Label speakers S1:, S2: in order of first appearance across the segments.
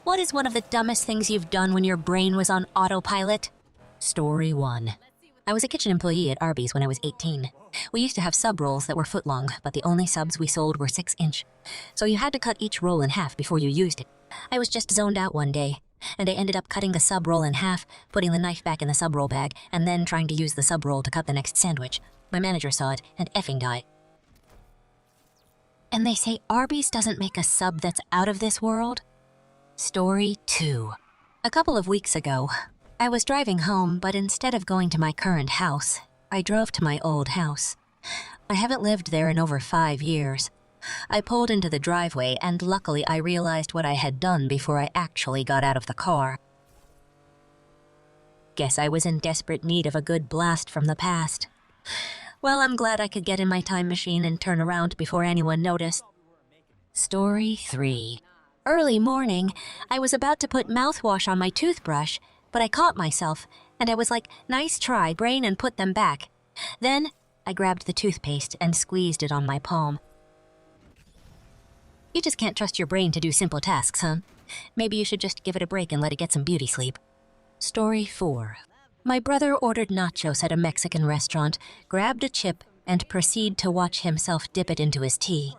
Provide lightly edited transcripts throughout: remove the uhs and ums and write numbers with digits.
S1: What is one of the dumbest things you've done when your brain was on autopilot? Story 1. I was a kitchen employee at Arby's when I was 18. We used to have sub rolls that were foot long, but the only subs we sold were 6-inch. So you had to cut each roll in half before you used it. I was just zoned out one day, and I ended up cutting the sub roll in half, putting the knife back in the sub roll bag, and then trying to use the sub roll to cut the next sandwich. My manager saw it and effing died. And they say Arby's doesn't make a sub that's out of this world? Story 2. A couple of weeks ago, I was driving home, but instead of going to my current house, I drove to my old house. I haven't lived there in over 5 years. I pulled into the driveway, and luckily I realized what I had done before I actually got out of the car. Guess I was in desperate need of a good blast from the past. Well, I'm glad I could get in my time machine and turn around before anyone noticed. Story 3. Early morning, I was about to put mouthwash on my toothbrush, but I caught myself, and I was like, nice try, brain, and put them back. Then, I grabbed the toothpaste and squeezed it on my palm. You just can't trust your brain to do simple tasks, huh? Maybe you should just give it a break and let it get some beauty sleep. Story 4. My brother ordered nachos at a Mexican restaurant, grabbed a chip, and proceeded to watch himself dip it into his tea.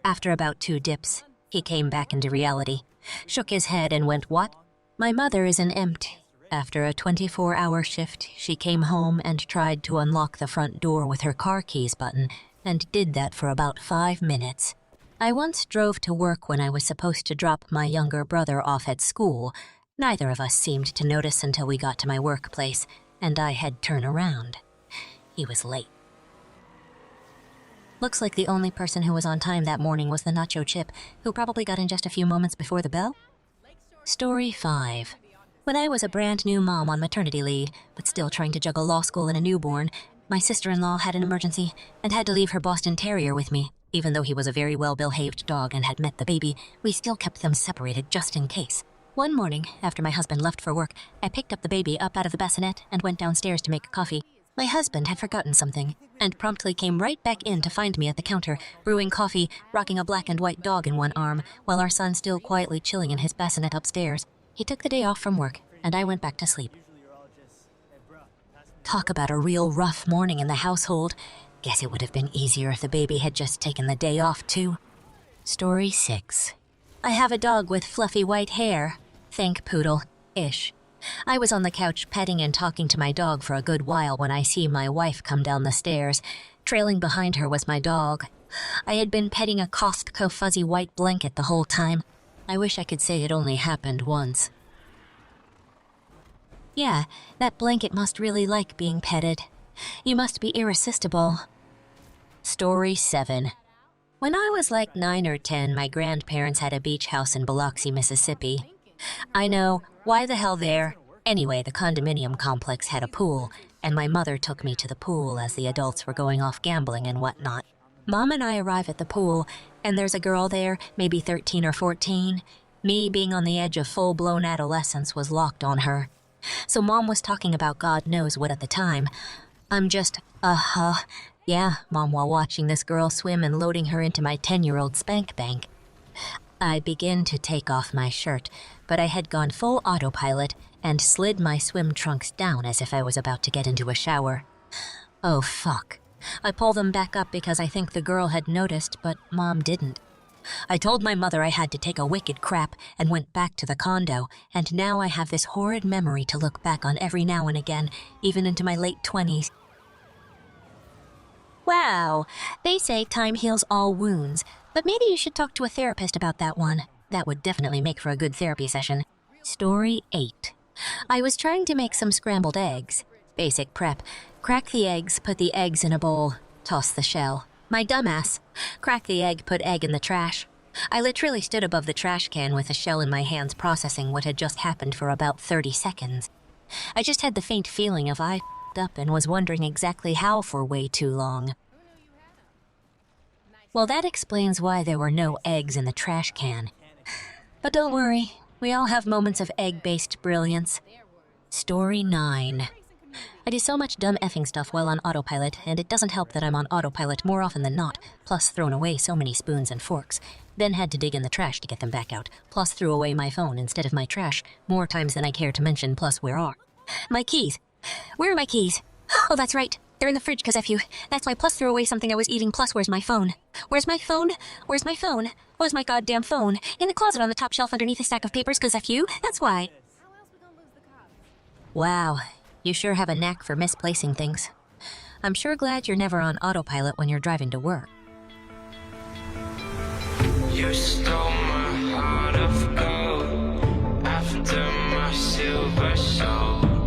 S1: After about 2 dips, he came back into reality, shook his head and went, "What?" My mother is an empt. After a 24-hour shift, she came home and tried to unlock the front door with her car keys button, and did that for about 5 minutes. I once drove to work when I was supposed to drop my younger brother off at school. Neither of us seemed to notice until we got to my workplace, and I had turned around. He was late. Looks like the only person who was on time that morning was the nacho chip, who probably got in just a few moments before the bell. Story 5. When I was a brand new mom on maternity leave, but still trying to juggle law school and a newborn, my sister-in-law had an emergency and had to leave her Boston Terrier with me. Even though he was a very well-behaved dog and had met the baby, we still kept them separated just in case. One morning, after my husband left for work, I picked up the baby up out of the bassinet and went downstairs to make coffee. My husband had forgotten something, and promptly came right back in to find me at the counter, brewing coffee, rocking a black and white dog in one arm, while our son still quietly chilling in his bassinet upstairs. He took the day off from work, and I went back to sleep. Talk about a real rough morning in the household. Guess it would have been easier if the baby had just taken the day off, too. Story 6. I have a dog with fluffy white hair. Think poodle-ish. I was on the couch petting and talking to my dog for a good while when I see my wife come down the stairs. Trailing behind her was my dog. I had been petting a Costco fuzzy white blanket the whole time. I wish I could say it only happened once. Yeah, that blanket must really like being petted. You must be irresistible. Story 7. When I was like 9 or 10, my grandparents had a beach house in Biloxi, Mississippi. I know, why the hell there? Anyway, the condominium complex had a pool, and my mother took me to the pool as the adults were going off gambling and whatnot. Mom and I arrive at the pool, and there's a girl there, maybe 13 or 14. Me, being on the edge of full-blown adolescence, was locked on her. So Mom was talking about God knows what at the time. I'm just, yeah, Mom, while watching this girl swim and loading her into my 10-year-old spank bank. I begin to take off my shirt, but I had gone full autopilot and slid my swim trunks down as if I was about to get into a shower. Oh, fuck. I pull them back up because I think the girl had noticed, but Mom didn't. I told my mother I had to take a wicked crap and went back to the condo, and now I have this horrid memory to look back on every now and again, even into my late 20s. Wow, they say time heals all wounds, but maybe you should talk to a therapist about that one. That would definitely make for a good therapy session. Story 8. I was trying to make some scrambled eggs. Basic prep. Crack the eggs, put the eggs in a bowl, toss the shell. My dumbass. Crack the egg, put egg in the trash. I literally stood above the trash can with the shell in my hands processing what had just happened for about 30 seconds. I just had the faint feeling of I f***ed up and was wondering exactly how for way too long. Well, that explains why there were no eggs in the trash can. But don't worry, we all have moments of egg-based brilliance. Story 9. I do so much dumb effing stuff while on autopilot, and it doesn't help that I'm on autopilot more often than not, plus thrown away so many spoons and forks, then had to dig in the trash to get them back out, plus threw away my phone instead of my trash, more times than I care to mention, plus where are my keys? Where are my keys? Oh, that's right. They're in the fridge, cause F you. That's why, plus threw away something I was eating, plus where's my phone? Where's my phone? Where's my phone? Where's my goddamn phone? In the closet on the top shelf underneath a stack of papers, cause F you. That's why. Wow, you sure have a knack for misplacing things. I'm sure glad you're never on autopilot when you're driving to work.
S2: You stole my heart of gold.